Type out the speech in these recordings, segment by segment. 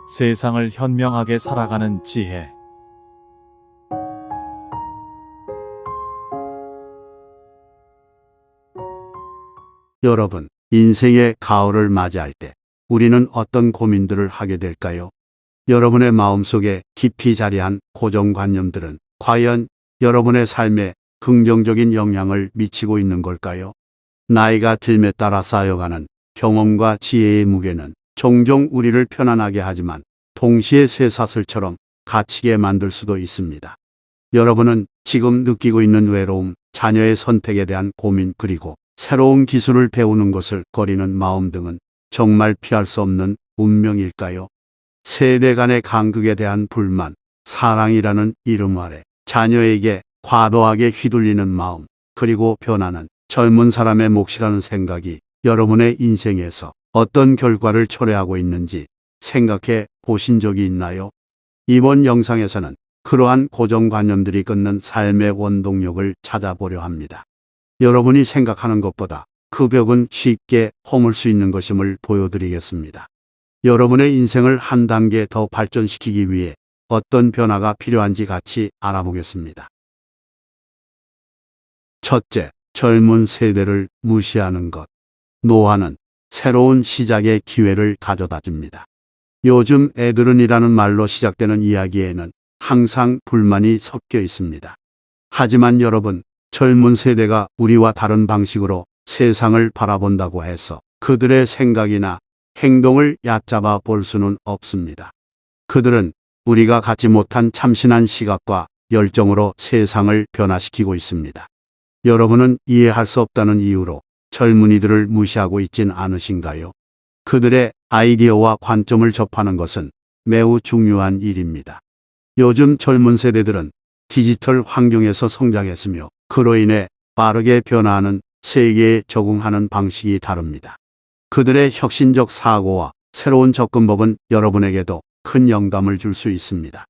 세상을 현명하게 살아가는 지혜. 여러분, 인생의 가을을 맞이할 때 우리는 어떤 고민들을 하게 될까요? 여러분의 마음속에 깊이 자리한 고정관념들은 과연 여러분의 삶에 긍정적인 영향을 미치고 있는 걸까요? 나이가 들에 따라 쌓여가는 경험과 지혜의 무게는 종종 우리를 편안하게 하지만 동시에 쇠사슬처럼 갇히게 만들 수도 있습니다. 여러분은 지금 느끼고 있는 외로움, 자녀의 선택에 대한 고민, 그리고 새로운 기술을 배우는 것을 꺼리는 마음 등은 정말 피할 수 없는 운명일까요? 세대 간의 간극에 대한 불만, 사랑이라는 이름 아래 자녀에게 과도하게 휘둘리는 마음, 그리고 변화는 젊은 사람의 몫이라는 생각이 여러분의 인생에서 어떤 결과를 초래하고 있는지 생각해 보신 적이 있나요? 이번 영상에서는 그러한 고정관념들이 끊는 삶의 원동력을 찾아보려 합니다. 여러분이 생각하는 것보다 그 벽은 쉽게 허물 수 있는 것임을 보여드리겠습니다. 여러분의 인생을 한 단계 더 발전시키기 위해 어떤 변화가 필요한지 같이 알아보겠습니다. 첫째, 젊은 세대를 무시하는 것. 노화는 새로운 시작의 기회를 가져다 줍니다. 요즘 애들은이라는 말로 시작되는 이야기에는 항상 불만이 섞여 있습니다. 하지만 여러분, 젊은 세대가 우리와 다른 방식으로 세상을 바라본다고 해서 그들의 생각이나 행동을 얕잡아 볼 수는 없습니다. 그들은 우리가 갖지 못한 참신한 시각과 열정으로 세상을 변화시키고 있습니다. 여러분은 이해할 수 없다는 이유로 젊은이들을 무시하고 있진 않으신가요? 그들의 아이디어와 관점을 접하는 것은 매우 중요한 일입니다. 요즘 젊은 세대들은 디지털 환경에서 성장했으며 그로 인해 빠르게 변화하는 세계에 적응하는 방식이 다릅니다. 그들의 혁신적 사고와 새로운 접근법은 여러분에게도 큰 영감을 줄 수 있습니다.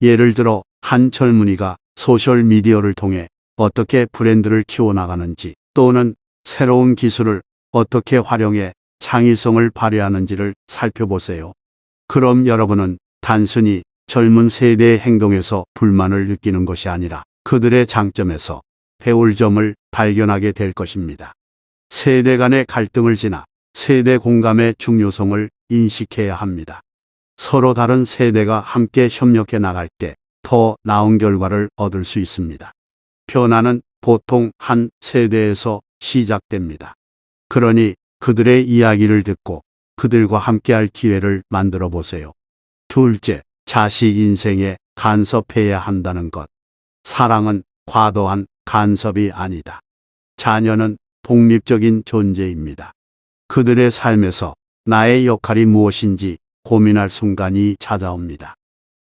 예를 들어 한 젊은이가 소셜미디어를 통해 어떻게 브랜드를 키워나가는지, 또는 새로운 기술을 어떻게 활용해 창의성을 발휘하는지를 살펴보세요. 그럼 여러분은 단순히 젊은 세대의 행동에서 불만을 느끼는 것이 아니라 그들의 장점에서 배울 점을 발견하게 될 것입니다. 세대 간의 갈등을 지나 세대 공감의 중요성을 인식해야 합니다. 서로 다른 세대가 함께 협력해 나갈 때 더 나은 결과를 얻을 수 있습니다. 변화는 보통 한 세대에서 시작됩니다. 그러니 그들의 이야기를 듣고 그들과 함께할 기회를 만들어 보세요. 둘째, 자식 인생에 간섭해야 한다는 것. 사랑은 과도한 간섭이 아니다. 자녀는 독립적인 존재입니다. 그들의 삶에서 나의 역할이 무엇인지 고민할 순간이 찾아옵니다.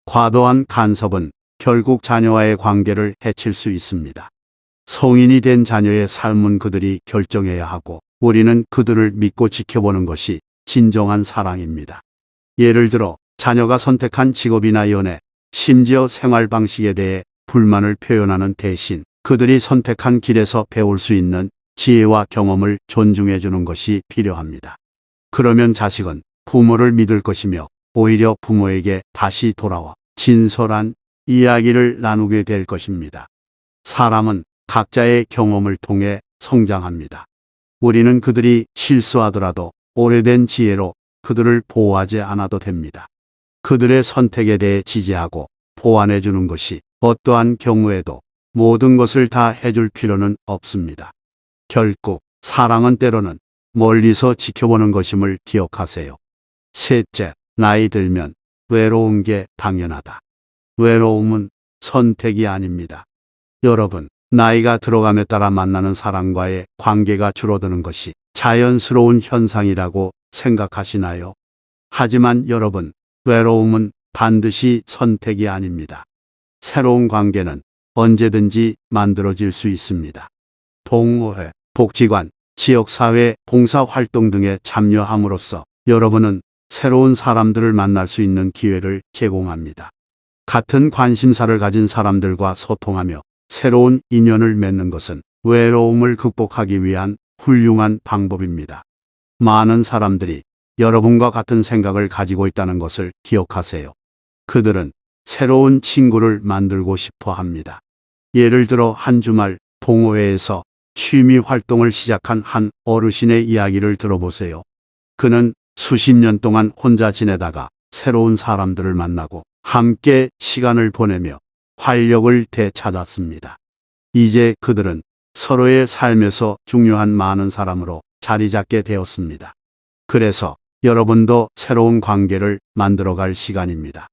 과도한 간섭은 결국 자녀와의 관계를 해칠 수 있습니다. 성인이 된 자녀의 삶은 그들이 결정해야 하고 우리는 그들을 믿고 지켜보는 것이 진정한 사랑입니다. 예를 들어 자녀가 선택한 직업이나 연애, 심지어 생활 방식에 대해 불만을 표현하는 대신 그들이 선택한 길에서 배울 수 있는 지혜와 경험을 존중해 주는 것이 필요합니다. 그러면 자식은 부모를 믿을 것이며 오히려 부모에게 다시 돌아와 진솔한 이야기를 나누게 될 것입니다. 사람은 각자의 경험을 통해 성장합니다. 우리는 그들이 실수하더라도 오래된 지혜로 그들을 보호하지 않아도 됩니다. 그들의 선택에 대해 지지하고 보완해 주는 것이 어떠한 경우에도 모든 것을 다 해줄 필요는 없습니다. 결국 사랑은 때로는 멀리서 지켜보는 것임을 기억하세요. 셋째, 나이 들면 외로운 게 당연하다. 외로움은 선택이 아닙니다. 여러분, 나이가 들어감에 따라 만나는 사람과의 관계가 줄어드는 것이 자연스러운 현상이라고 생각하시나요? 하지만 여러분, 외로움은 반드시 선택이 아닙니다. 새로운 관계는 언제든지 만들어질 수 있습니다. 동호회, 복지관, 지역사회 봉사활동 등에 참여함으로써 여러분은 새로운 사람들을 만날 수 있는 기회를 제공합니다. 같은 관심사를 가진 사람들과 소통하며 새로운 인연을 맺는 것은 외로움을 극복하기 위한 훌륭한 방법입니다. 많은 사람들이 여러분과 같은 생각을 가지고 있다는 것을 기억하세요. 그들은 새로운 친구를 만들고 싶어 합니다. 예를 들어 한 주말 동호회에서 취미 활동을 시작한 한 어르신의 이야기를 들어보세요. 그는 수십 년 동안 혼자 지내다가 새로운 사람들을 만나고 함께 시간을 보내며 활력을 되찾았습니다. 이제 그들은 서로의 삶에서 중요한 많은 사람으로 자리 잡게 되었습니다. 그래서 여러분도 새로운 관계를 만들어갈 시간입니다.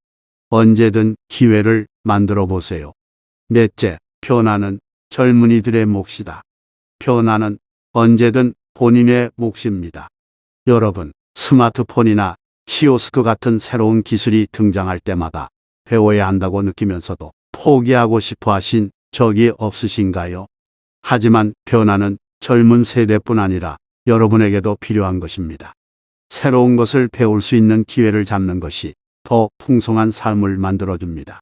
언제든 기회를 만들어 보세요. 넷째, 변화는 젊은이들의 몫이다. 변화는 언제든 본인의 몫입니다. 여러분, 스마트폰이나 키오스크 같은 새로운 기술이 등장할 때마다 배워야 한다고 느끼면서도 포기하고 싶어 하신 적이 없으신가요? 하지만 변화는 젊은 세대뿐 아니라 여러분에게도 필요한 것입니다. 새로운 것을 배울 수 있는 기회를 잡는 것이 더 풍성한 삶을 만들어줍니다.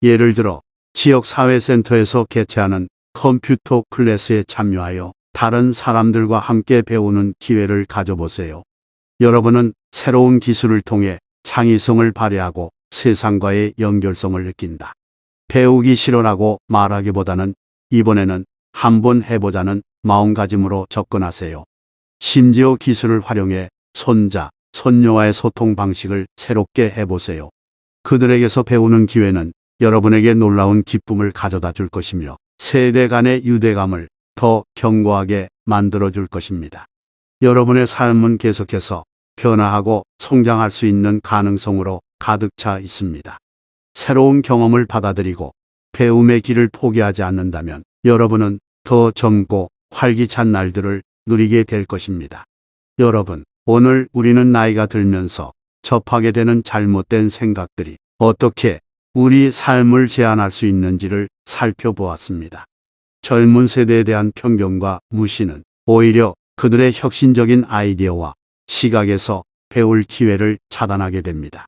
예를 들어 지역사회센터에서 개최하는 컴퓨터 클래스에 참여하여 다른 사람들과 함께 배우는 기회를 가져보세요. 여러분은 새로운 기술을 통해 창의성을 발휘하고 세상과의 연결성을 느낀다. 배우기 싫어라고 말하기보다는 이번에는 한번 해보자는 마음가짐으로 접근하세요. 심지어 기술을 활용해 손자, 손녀와의 소통 방식을 새롭게 해보세요. 그들에게서 배우는 기회는 여러분에게 놀라운 기쁨을 가져다 줄 것이며 세대 간의 유대감을 더 견고하게 만들어 줄 것입니다. 여러분의 삶은 계속해서 변화하고 성장할 수 있는 가능성으로 가득 차 있습니다. 새로운 경험을 받아들이고 배움의 길을 포기하지 않는다면 여러분은 더 젊고 활기찬 날들을 누리게 될 것입니다. 여러분, 오늘 우리는 나이가 들면서 접하게 되는 잘못된 생각들이 어떻게 우리 삶을 제한할 수 있는지를 살펴보았습니다. 젊은 세대에 대한 편견과 무시는 오히려 그들의 혁신적인 아이디어와 시각에서 배울 기회를 차단하게 됩니다.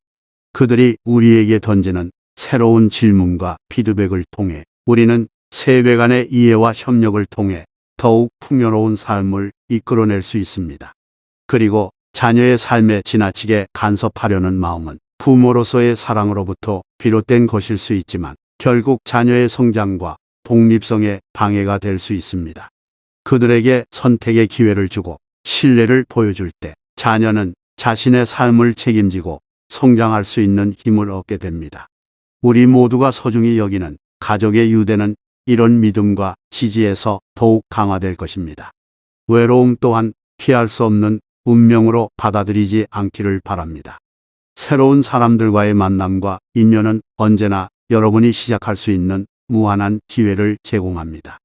그들이 우리에게 던지는 새로운 질문과 피드백을 통해 우리는 세대 간의 이해와 협력을 통해 더욱 풍요로운 삶을 이끌어낼 수 있습니다. 그리고 자녀의 삶에 지나치게 간섭하려는 마음은 부모로서의 사랑으로부터 비롯된 것일 수 있지만 결국 자녀의 성장과 독립성에 방해가 될 수 있습니다. 그들에게 선택의 기회를 주고 신뢰를 보여줄 때 자녀는 자신의 삶을 책임지고 성장할 수 있는 힘을 얻게 됩니다. 우리 모두가 소중히 여기는 가족의 유대는 이런 믿음과 지지에서 더욱 강화될 것입니다. 외로움 또한 피할 수 없는 운명으로 받아들이지 않기를 바랍니다. 새로운 사람들과의 만남과 인연은 언제나 여러분이 시작할 수 있는 무한한 기회를 제공합니다.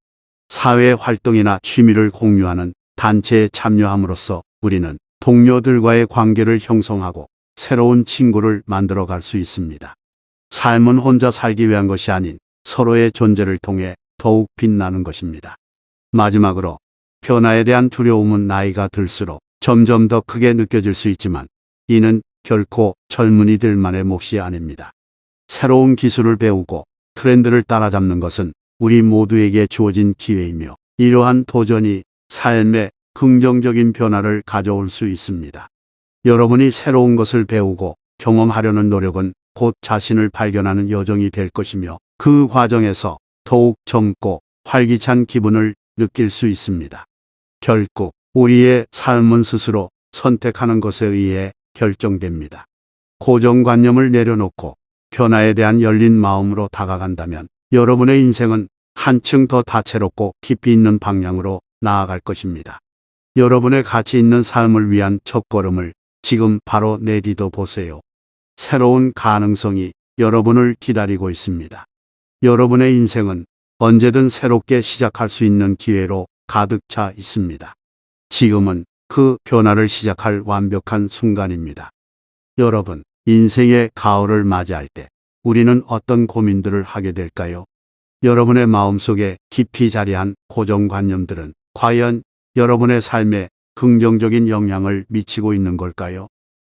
사회 활동이나 취미를 공유하는 단체에 참여함으로써 우리는 동료들과의 관계를 형성하고 새로운 친구를 만들어 갈 수 있습니다. 삶은 혼자 살기 위한 것이 아닌 서로의 존재를 통해 더욱 빛나는 것입니다. 마지막으로 변화에 대한 두려움은 나이가 들수록 점점 더 크게 느껴질 수 있지만 이는 결코 젊은이들만의 몫이 아닙니다. 새로운 기술을 배우고 트렌드를 따라잡는 것은 우리 모두에게 주어진 기회이며 이러한 도전이 삶에 긍정적인 변화를 가져올 수 있습니다. 여러분이 새로운 것을 배우고 경험하려는 노력은 곧 자신을 발견하는 여정이 될 것이며 그 과정에서 더욱 젊고 활기찬 기분을 느낄 수 있습니다. 결국 우리의 삶은 스스로 선택하는 것에 의해 결정됩니다. 고정관념을 내려놓고 변화에 대한 열린 마음으로 다가간다면 여러분의 인생은 한층 더 다채롭고 깊이 있는 방향으로 나아갈 것입니다. 여러분의 가치 있는 삶을 위한 첫걸음을 지금 바로 내디뎌 보세요. 새로운 가능성이 여러분을 기다리고 있습니다. 여러분의 인생은 언제든 새롭게 시작할 수 있는 기회로 가득 차 있습니다. 지금은 그 변화를 시작할 완벽한 순간입니다. 여러분, 인생의 가을을 맞이할 때 우리는 어떤 고민들을 하게 될까요? 여러분의 마음속에 깊이 자리한 고정관념들은 과연 여러분의 삶에 긍정적인 영향을 미치고 있는 걸까요?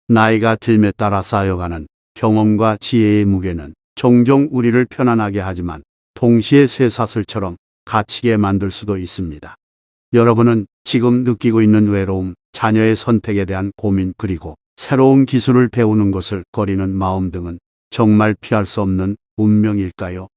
나이가 들에 따라 쌓여가는 경험과 지혜의 무게는 종종 우리를 편안하게 하지만 동시에 쇠사슬처럼 갇히게 만들 수도 있습니다. 여러분은 지금 느끼고 있는 외로움, 자녀의 선택에 대한 고민 그리고 새로운 기술을 배우는 것을 꺼리는 마음 등은 정말 피할 수 없는 운명일까요?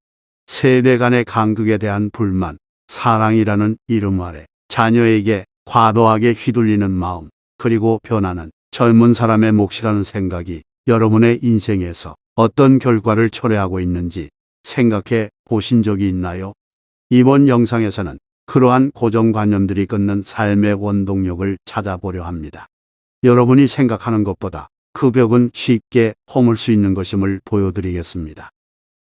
세대 간의 간극에 대한 불만, 사랑이라는 이름 아래 자녀에게 과도하게 휘둘리는 마음, 그리고 변하는 젊은 사람의 몫이라는 생각이 여러분의 인생에서 어떤 결과를 초래하고 있는지 생각해 보신 적이 있나요? 이번 영상에서는 그러한 고정관념들이 끊는 삶의 원동력을 찾아보려 합니다. 여러분이 생각하는 것보다 그 벽은 쉽게 허물 수 있는 것임을 보여드리겠습니다.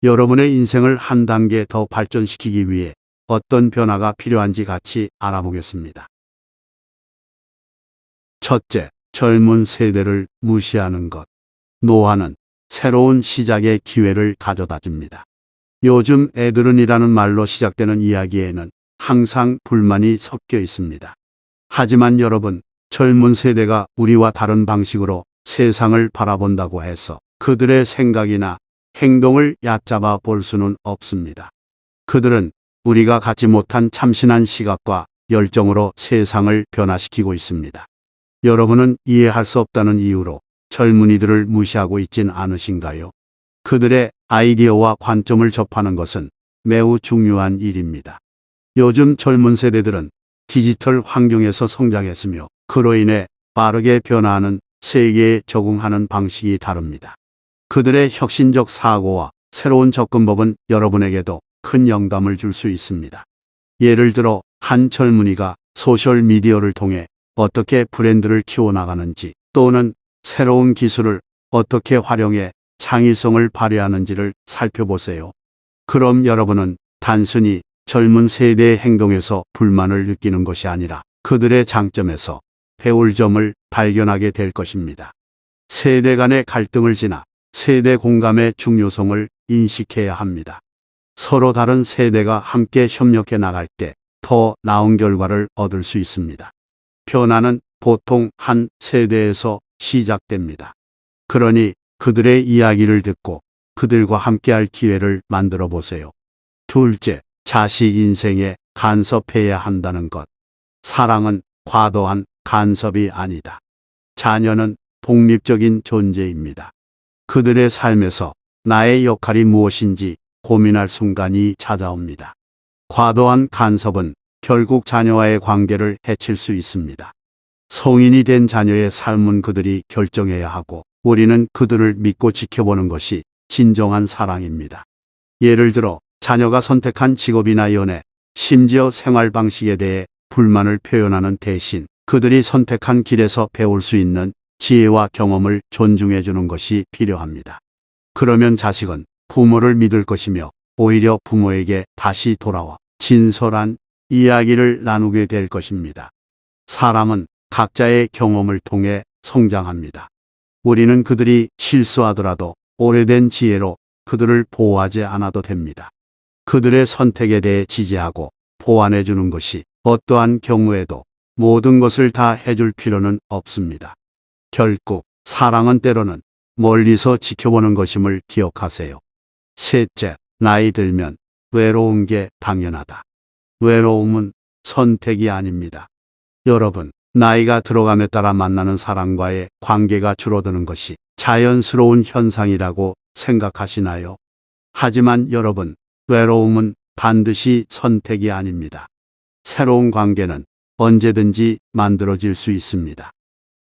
여러분의 인생을 한 단계 더 발전시키기 위해 어떤 변화가 필요한지 같이 알아보겠습니다. 첫째, 젊은 세대를 무시하는 것. 노화는 새로운 시작의 기회를 가져다 줍니다. 요즘 애들은이라는 말로 시작되는 이야기에는 항상 불만이 섞여 있습니다. 하지만 여러분, 젊은 세대가 우리와 다른 방식으로 세상을 바라본다고 해서 그들의 생각이나 행동을 얕잡아 볼 수는 없습니다. 그들은 우리가 갖지 못한 참신한 시각과 열정으로 세상을 변화시키고 있습니다. 여러분은 이해할 수 없다는 이유로 젊은이들을 무시하고 있진 않으신가요? 그들의 아이디어와 관점을 접하는 것은 매우 중요한 일입니다. 요즘 젊은 세대들은 디지털 환경에서 성장했으며 그로 인해 빠르게 변화하는 세계에 적응하는 방식이 다릅니다. 그들의 혁신적 사고와 새로운 접근법은 여러분에게도 큰 영감을 줄 수 있습니다. 예를 들어 한 젊은이가 소셜미디어를 통해 어떻게 브랜드를 키워나가는지, 또는 새로운 기술을 어떻게 활용해 창의성을 발휘하는지를 살펴보세요. 그럼 여러분은 단순히 젊은 세대의 행동에서 불만을 느끼는 것이 아니라 그들의 장점에서 배울 점을 발견하게 될 것입니다. 세대 간의 갈등을 지나 세대 공감의 중요성을 인식해야 합니다. 서로 다른 세대가 함께 협력해 나갈 때 더 나은 결과를 얻을 수 있습니다. 변화는 보통 한 세대에서 시작됩니다. 그러니 그들의 이야기를 듣고 그들과 함께할 기회를 만들어 보세요. 둘째, 자식 인생에 간섭해야 한다는 것. 사랑은 과도한 간섭이 아니다. 자녀는 독립적인 존재입니다. 그들의 삶에서 나의 역할이 무엇인지 고민할 순간이 찾아옵니다. 과도한 간섭은 결국 자녀와의 관계를 해칠 수 있습니다. 성인이 된 자녀의 삶은 그들이 결정해야 하고 우리는 그들을 믿고 지켜보는 것이 진정한 사랑입니다. 예를 들어 자녀가 선택한 직업이나 연애, 심지어 생활 방식에 대해 불만을 표현하는 대신 그들이 선택한 길에서 배울 수 있는 지혜와 경험을 존중해 주는 것이 필요합니다. 그러면 자식은 부모를 믿을 것이며 오히려 부모에게 다시 돌아와 진솔한 이야기를 나누게 될 것입니다. 사람은 각자의 경험을 통해 성장합니다. 우리는 그들이 실수하더라도 오래된 지혜로 그들을 보호하지 않아도 됩니다. 그들의 선택에 대해 지지하고 보완해 주는 것이 어떠한 경우에도 모든 것을 다 해줄 필요는 없습니다. 결국 사랑은 때로는 멀리서 지켜보는 것임을 기억하세요. 셋째, 나이 들면 외로운 게 당연하다. 외로움은 선택이 아닙니다. 여러분, 나이가 들어감에 따라 만나는 사람과의 관계가 줄어드는 것이 자연스러운 현상이라고 생각하시나요? 하지만 여러분, 외로움은 반드시 선택이 아닙니다. 새로운 관계는 언제든지 만들어질 수 있습니다.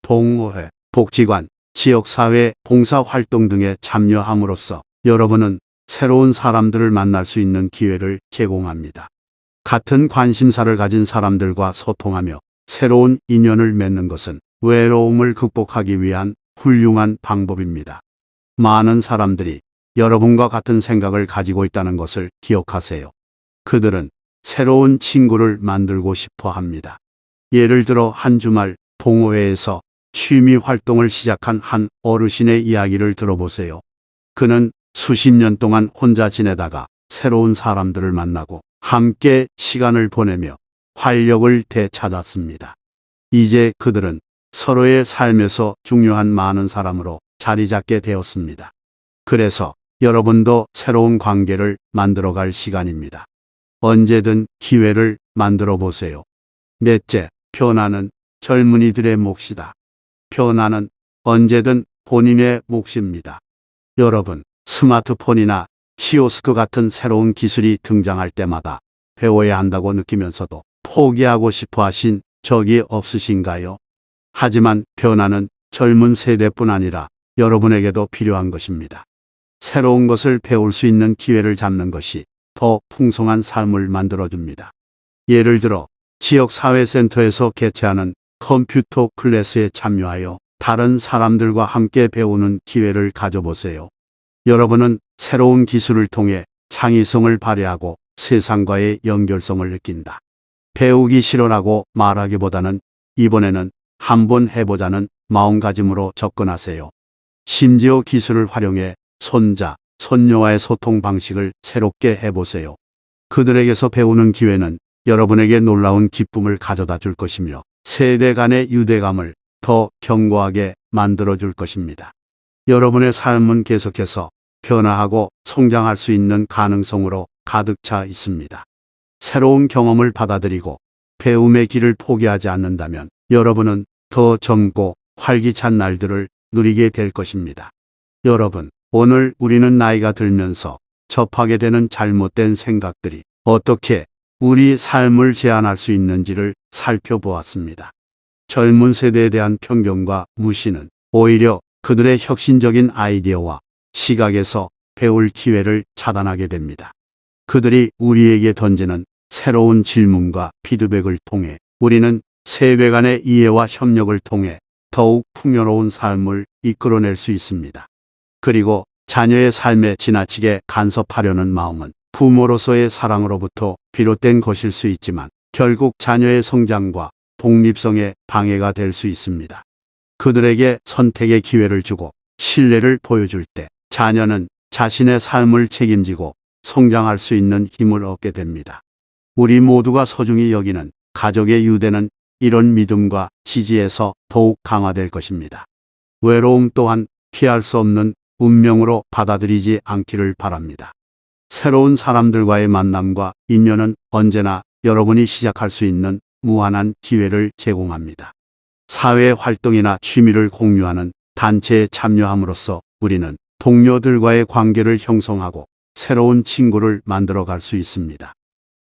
동호회, 복지관, 지역사회 봉사활동 등에 참여함으로써 여러분은 새로운 사람들을 만날 수 있는 기회를 제공합니다. 같은 관심사를 가진 사람들과 소통하며 새로운 인연을 맺는 것은 외로움을 극복하기 위한 훌륭한 방법입니다. 많은 사람들이 여러분과 같은 생각을 가지고 있다는 것을 기억하세요. 그들은 새로운 친구를 만들고 싶어 합니다. 예를 들어 한 주말 동호회에서 취미 활동을 시작한 한 어르신의 이야기를 들어보세요. 그는 수십 년 동안 혼자 지내다가 새로운 사람들을 만나고 함께 시간을 보내며 활력을 되찾았습니다. 이제 그들은 서로의 삶에서 중요한 많은 사람으로 자리 잡게 되었습니다. 그래서 여러분도 새로운 관계를 만들어갈 시간입니다. 언제든 기회를 만들어 보세요. 넷째, 변화는 젊은이들의 몫이다. 변화는 언제든 본인의 몫입니다. 여러분, 스마트폰이나 키오스크 같은 새로운 기술이 등장할 때마다 배워야 한다고 느끼면서도 포기하고 싶어 하신 적이 없으신가요? 하지만 변화는 젊은 세대뿐 아니라 여러분에게도 필요한 것입니다. 새로운 것을 배울 수 있는 기회를 잡는 것이 더 풍성한 삶을 만들어줍니다. 예를 들어 지역사회센터에서 개최하는 컴퓨터 클래스에 참여하여 다른 사람들과 함께 배우는 기회를 가져보세요. 여러분은 새로운 기술을 통해 창의성을 발휘하고 세상과의 연결성을 느낀다. 배우기 싫어라고 말하기보다는 이번에는 한번 해보자는 마음가짐으로 접근하세요. 심지어 기술을 활용해 손자, 손녀와의 소통 방식을 새롭게 해보세요. 그들에게서 배우는 기회는 여러분에게 놀라운 기쁨을 가져다 줄 것이며 세대 간의 유대감을 더 견고하게 만들어 줄 것입니다. 여러분의 삶은 계속해서 변화하고 성장할 수 있는 가능성으로 가득 차 있습니다. 새로운 경험을 받아들이고 배움의 길을 포기하지 않는다면 여러분은 더 젊고 활기찬 날들을 누리게 될 것입니다. 여러분, 오늘 우리는 나이가 들면서 접하게 되는 잘못된 생각들이 어떻게 우리 삶을 제한할 수 있는지를 살펴보았습니다. 젊은 세대에 대한 편견과 무시는 오히려 그들의 혁신적인 아이디어와 시각에서 배울 기회를 차단하게 됩니다. 그들이 우리에게 던지는 새로운 질문과 피드백을 통해 우리는 세대 간의 이해와 협력을 통해 더욱 풍요로운 삶을 이끌어낼 수 있습니다. 그리고 자녀의 삶에 지나치게 간섭하려는 마음은 부모로서의 사랑으로부터 비롯된 것일 수 있지만 결국 자녀의 성장과 독립성에 방해가 될 수 있습니다. 그들에게 선택의 기회를 주고 신뢰를 보여줄 때 자녀는 자신의 삶을 책임지고 성장할 수 있는 힘을 얻게 됩니다. 우리 모두가 소중히 여기는 가족의 유대는 이런 믿음과 지지에서 더욱 강화될 것입니다. 외로움 또한 피할 수 없는 운명으로 받아들이지 않기를 바랍니다. 새로운 사람들과의 만남과 인연은 언제나 여러분이 시작할 수 있는 무한한 기회를 제공합니다. 사회 활동이나 취미를 공유하는 단체에 참여함으로써 우리는 동료들과의 관계를 형성하고 새로운 친구를 만들어 갈 수 있습니다.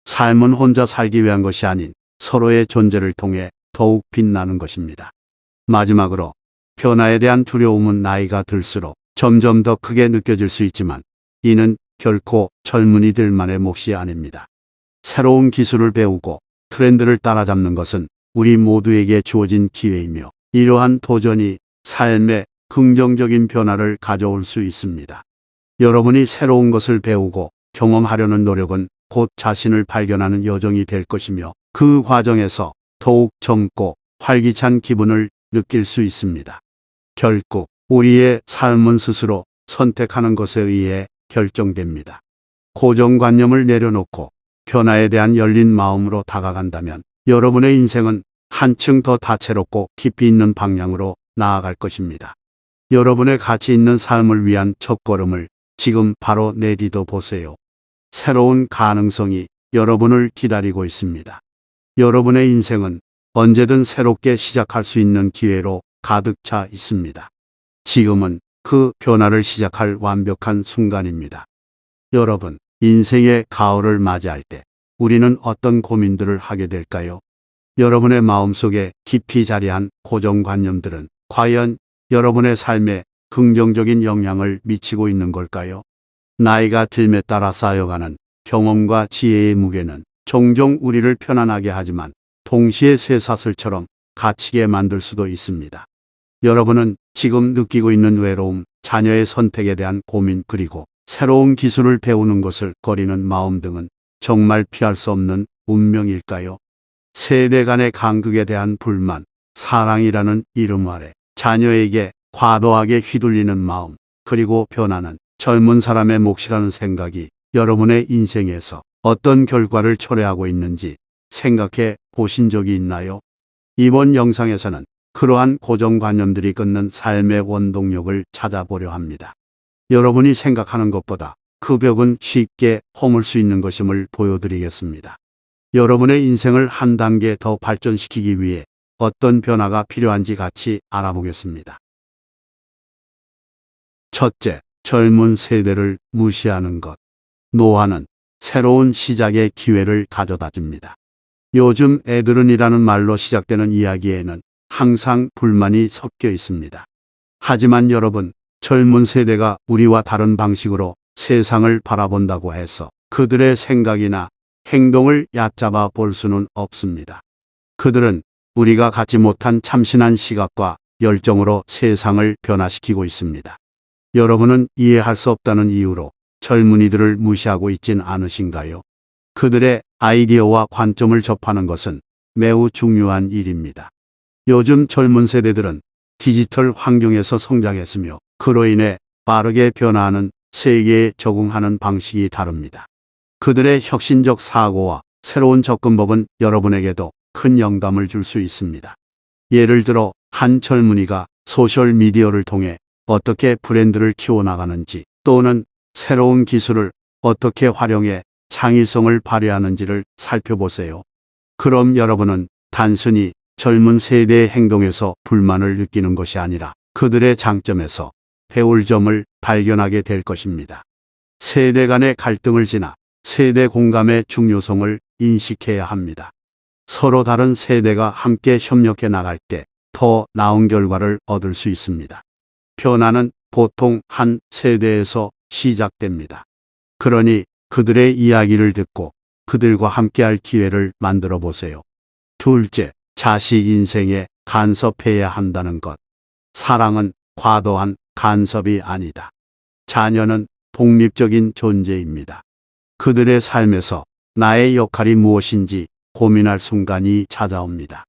삶은 혼자 살기 위한 것이 아닌 서로의 존재를 통해 더욱 빛나는 것입니다. 마지막으로 변화에 대한 두려움은 나이가 들수록 점점 더 크게 느껴질 수 있지만 이는 결코 젊은이들만의 몫이 아닙니다. 새로운 기술을 배우고 트렌드를 따라잡는 것은 우리 모두에게 주어진 기회이며 이러한 도전이 삶에 긍정적인 변화를 가져올 수 있습니다. 여러분이 새로운 것을 배우고 경험하려는 노력은 곧 자신을 발견하는 여정이 될 것이며 그 과정에서 더욱 젊고 활기찬 기분을 느낄 수 있습니다. 결국 우리의 삶은 스스로 선택하는 것에 의해 결정됩니다. 고정관념을 내려놓고 변화에 대한 열린 마음으로 다가간다면 여러분의 인생은 한층 더 다채롭고 깊이 있는 방향으로 나아갈 것입니다. 여러분의 가치 있는 삶을 위한 첫걸음을 지금 바로 내디뎌 보세요. 새로운 가능성이 여러분을 기다리고 있습니다. 여러분의 인생은 언제든 새롭게 시작할 수 있는 기회로 가득 차 있습니다. 지금은 그 변화를 시작할 완벽한 순간입니다. 여러분, 인생의 가을을 맞이할 때 우리는 어떤 고민들을 하게 될까요? 여러분의 마음속에 깊이 자리한 고정관념들은 과연 여러분의 삶에 긍정적인 영향을 미치고 있는 걸까요? 나이가 들에 따라 쌓여가는 경험과 지혜의 무게는 종종 우리를 편안하게 하지만 동시에 쇠사슬처럼 갇히게 만들 수도 있습니다. 여러분은 지금 느끼고 있는 외로움, 자녀의 선택에 대한 고민, 그리고 새로운 기술을 배우는 것을 꺼리는 마음 등은 정말 피할 수 없는 운명일까요? 세대 간의 간극에 대한 불만, 사랑이라는 이름 아래 자녀에게 과도하게 휘둘리는 마음, 그리고 변화는 젊은 사람의 몫이라는 생각이 여러분의 인생에서 어떤 결과를 초래하고 있는지 생각해 보신 적이 있나요? 이번 영상에서는 그러한 고정관념들이 끊는 삶의 원동력을 찾아보려 합니다. 여러분이 생각하는 것보다 그 벽은 쉽게 허물 수 있는 것임을 보여드리겠습니다. 여러분의 인생을 한 단계 더 발전시키기 위해 어떤 변화가 필요한지 같이 알아보겠습니다. 첫째, 젊은 세대를 무시하는 것. 노화는 새로운 시작의 기회를 가져다 줍니다. 요즘 애들은이라는 말로 시작되는 이야기에는 항상 불만이 섞여 있습니다. 하지만 여러분, 젊은 세대가 우리와 다른 방식으로 세상을 바라본다고 해서 그들의 생각이나 행동을 얕잡아 볼 수는 없습니다. 그들은 우리가 갖지 못한 참신한 시각과 열정으로 세상을 변화시키고 있습니다. 여러분은 이해할 수 없다는 이유로 젊은이들을 무시하고 있진 않으신가요? 그들의 아이디어와 관점을 접하는 것은 매우 중요한 일입니다. 요즘 젊은 세대들은 디지털 환경에서 성장했으며 그로 인해 빠르게 변화하는 세계에 적응하는 방식이 다릅니다. 그들의 혁신적 사고와 새로운 접근법은 여러분에게도 큰 영감을 줄 수 있습니다. 예를 들어 한 젊은이가 소셜미디어를 통해 어떻게 브랜드를 키워나가는지 또는 새로운 기술을 어떻게 활용해 창의성을 발휘하는지를 살펴보세요. 그럼 여러분은 단순히 젊은 세대의 행동에서 불만을 느끼는 것이 아니라 그들의 장점에서 배울 점을 발견하게 될 것입니다. 세대 간의 갈등을 지나 세대 공감의 중요성을 인식해야 합니다. 서로 다른 세대가 함께 협력해 나갈 때 더 나은 결과를 얻을 수 있습니다. 변화는 보통 한 세대에서 시작됩니다. 그러니 그들의 이야기를 듣고 그들과 함께할 기회를 만들어 보세요. 둘째, 자식 인생에 간섭해야 한다는 것. 사랑은 과도한 간섭이 아니다. 자녀는 독립적인 존재입니다. 그들의 삶에서 나의 역할이 무엇인지 고민할 순간이 찾아옵니다.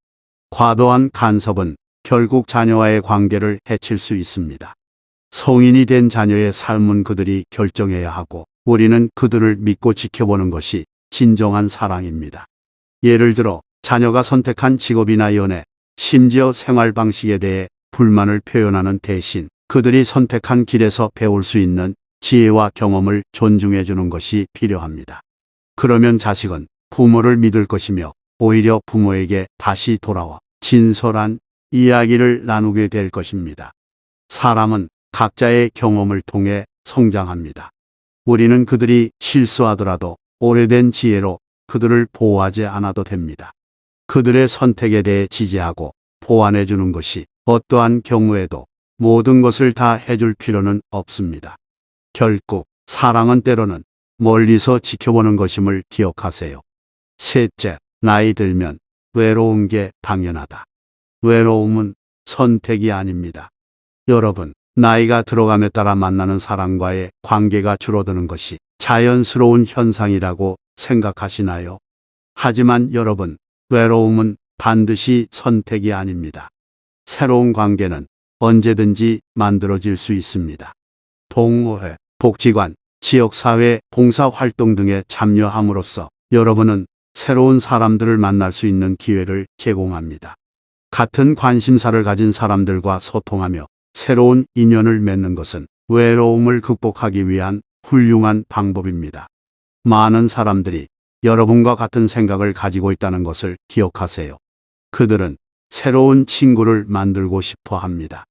과도한 간섭은 결국 자녀와의 관계를 해칠 수 있습니다. 성인이 된 자녀의 삶은 그들이 결정해야 하고 우리는 그들을 믿고 지켜보는 것이 진정한 사랑입니다. 예를 들어 자녀가 선택한 직업이나 연애, 심지어 생활 방식에 대해 불만을 표현하는 대신 그들이 선택한 길에서 배울 수 있는 지혜와 경험을 존중해 주는 것이 필요합니다. 그러면 자식은 부모를 믿을 것이며 오히려 부모에게 다시 돌아와 진솔한 이야기를 나누게 될 것입니다. 사람은 각자의 경험을 통해 성장합니다. 우리는 그들이 실수하더라도 오래된 지혜로 그들을 보호하지 않아도 됩니다. 그들의 선택에 대해 지지하고 보완해 주는 것이 어떠한 경우에도 모든 것을 다 해줄 필요는 없습니다. 결국 사랑은 때로는 멀리서 지켜보는 것임을 기억하세요. 셋째, 나이 들면 외로운 게 당연하다. 외로움은 선택이 아닙니다. 여러분, 나이가 들어감에 따라 만나는 사람과의 관계가 줄어드는 것이 자연스러운 현상이라고 생각하시나요? 하지만 여러분, 외로움은 반드시 선택이 아닙니다. 새로운 관계는 언제든지 만들어질 수 있습니다. 동호회, 복지관, 지역사회 봉사활동 등에 참여함으로써 여러분은 새로운 사람들을 만날 수 있는 기회를 제공합니다. 같은 관심사를 가진 사람들과 소통하며 새로운 인연을 맺는 것은 외로움을 극복하기 위한 훌륭한 방법입니다. 많은 사람들이 여러분과 같은 생각을 가지고 있다는 것을 기억하세요. 그들은 새로운 친구를 만들고 싶어 합니다.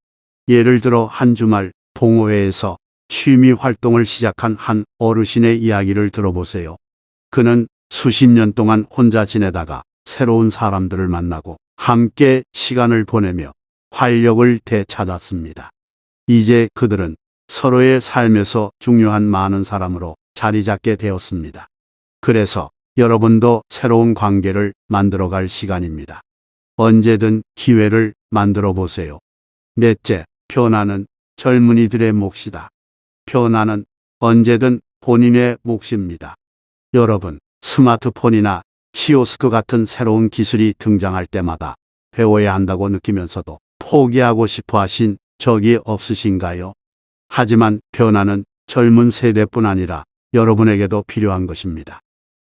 예를 들어 한 주말 동호회에서 취미 활동을 시작한 한 어르신의 이야기를 들어보세요. 그는 수십 년 동안 혼자 지내다가 새로운 사람들을 만나고 함께 시간을 보내며 활력을 되찾았습니다. 이제 그들은 서로의 삶에서 중요한 많은 사람으로 자리 잡게 되었습니다. 그래서 여러분도 새로운 관계를 만들어갈 시간입니다. 언제든 기회를 만들어 보세요. 넷째, 변화는 젊은이들의 몫이다. 변화는 언제든 본인의 몫입니다. 여러분, 스마트폰이나 키오스크 같은 새로운 기술이 등장할 때마다 배워야 한다고 느끼면서도 포기하고 싶어 하신 적이 없으신가요? 하지만 변화는 젊은 세대뿐 아니라 여러분에게도 필요한 것입니다.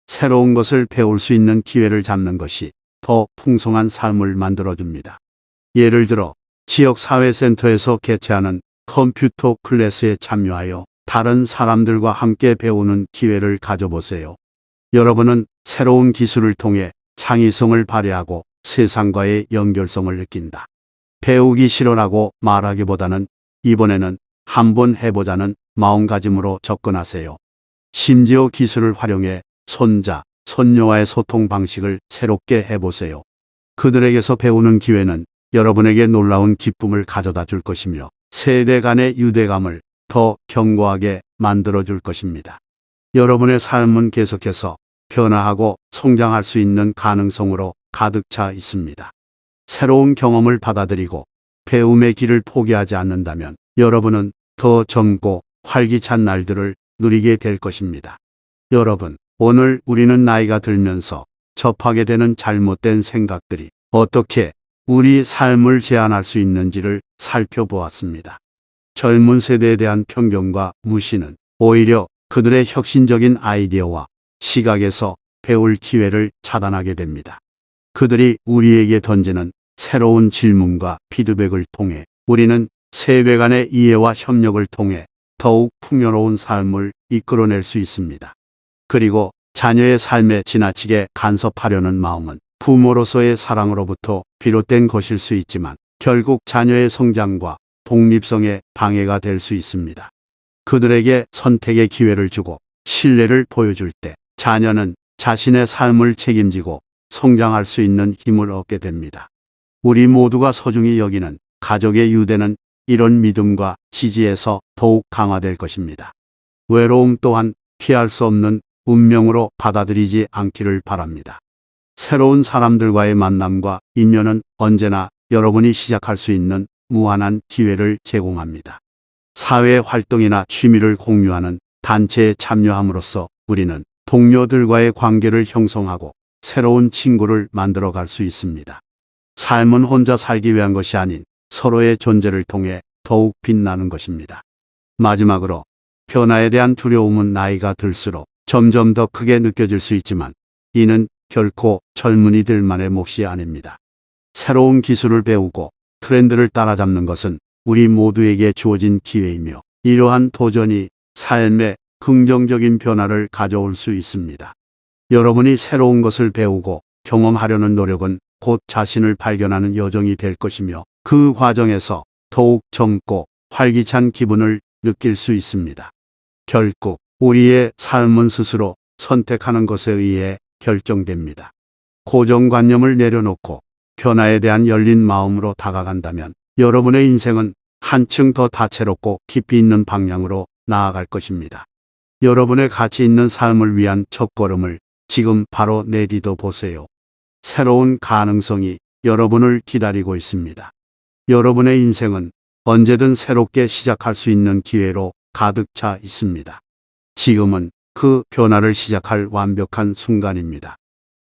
새로운 것을 배울 수 있는 기회를 잡는 것이 더 풍성한 삶을 만들어줍니다. 예를 들어 지역사회센터에서 개최하는 컴퓨터 클래스에 참여하여 다른 사람들과 함께 배우는 기회를 가져보세요. 여러분은 새로운 기술을 통해 창의성을 발휘하고 세상과의 연결성을 느낀다. 배우기 싫어라고 말하기보다는 이번에는 한번 해보자는 마음가짐으로 접근하세요. 심지어 기술을 활용해 손자, 손녀와의 소통 방식을 새롭게 해보세요. 그들에게서 배우는 기회는 여러분에게 놀라운 기쁨을 가져다 줄 것이며 세대 간의 유대감을 더 견고하게 만들어 줄 것입니다. 여러분의 삶은 계속해서 변화하고 성장할 수 있는 가능성으로 가득 차 있습니다. 새로운 경험을 받아들이고 배움의 길을 포기하지 않는다면 여러분은 더 젊고 활기찬 날들을 누리게 될 것입니다. 여러분, 오늘 우리는 나이가 들면서 접하게 되는 잘못된 생각들이 어떻게 우리 삶을 제한할 수 있는지를 살펴보았습니다. 젊은 세대에 대한 편견과 무시는 오히려 그들의 혁신적인 아이디어와 시각에서 배울 기회를 차단하게 됩니다. 그들이 우리에게 던지는 새로운 질문과 피드백을 통해 우리는 세대 간의 이해와 협력을 통해 더욱 풍요로운 삶을 이끌어낼 수 있습니다. 그리고 자녀의 삶에 지나치게 간섭하려는 마음은 부모로서의 사랑으로부터 비롯된 것일 수 있지만 결국 자녀의 성장과 독립성에 방해가 될 수 있습니다. 그들에게 선택의 기회를 주고 신뢰를 보여줄 때 자녀는 자신의 삶을 책임지고 성장할 수 있는 힘을 얻게 됩니다. 우리 모두가 소중히 여기는 가족의 유대는 이런 믿음과 지지에서 더욱 강화될 것입니다. 외로움 또한 피할 수 없는 운명으로 받아들이지 않기를 바랍니다. 새로운 사람들과의 만남과 인연은 언제나 여러분이 시작할 수 있는 무한한 기회를 제공합니다. 사회 활동이나 취미를 공유하는 단체에 참여함으로써 우리는 동료들과의 관계를 형성하고 새로운 친구를 만들어 갈 수 있습니다. 삶은 혼자 살기 위한 것이 아닌 서로의 존재를 통해 더욱 빛나는 것입니다. 마지막으로 변화에 대한 두려움은 나이가 들수록 점점 더 크게 느껴질 수 있지만 이는 결코 젊은이들만의 몫이 아닙니다. 새로운 기술을 배우고 트렌드를 따라잡는 것은 우리 모두에게 주어진 기회이며 이러한 도전이 삶에 긍정적인 변화를 가져올 수 있습니다. 여러분이 새로운 것을 배우고 경험하려는 노력은 곧 자신을 발견하는 여정이 될 것이며 그 과정에서 더욱 젊고 활기찬 기분을 느낄 수 있습니다. 결국 우리의 삶은 스스로 선택하는 것에 의해 결정됩니다. 고정관념을 내려놓고 변화에 대한 열린 마음으로 다가간다면 여러분의 인생은 한층 더 다채롭고 깊이 있는 방향으로 나아갈 것입니다. 여러분의 가치 있는 삶을 위한 첫걸음을 지금 바로 내디뎌 보세요. 새로운 가능성이 여러분을 기다리고 있습니다. 여러분의 인생은 언제든 새롭게 시작할 수 있는 기회로 가득 차 있습니다. 지금은 그 변화를 시작할 완벽한 순간입니다.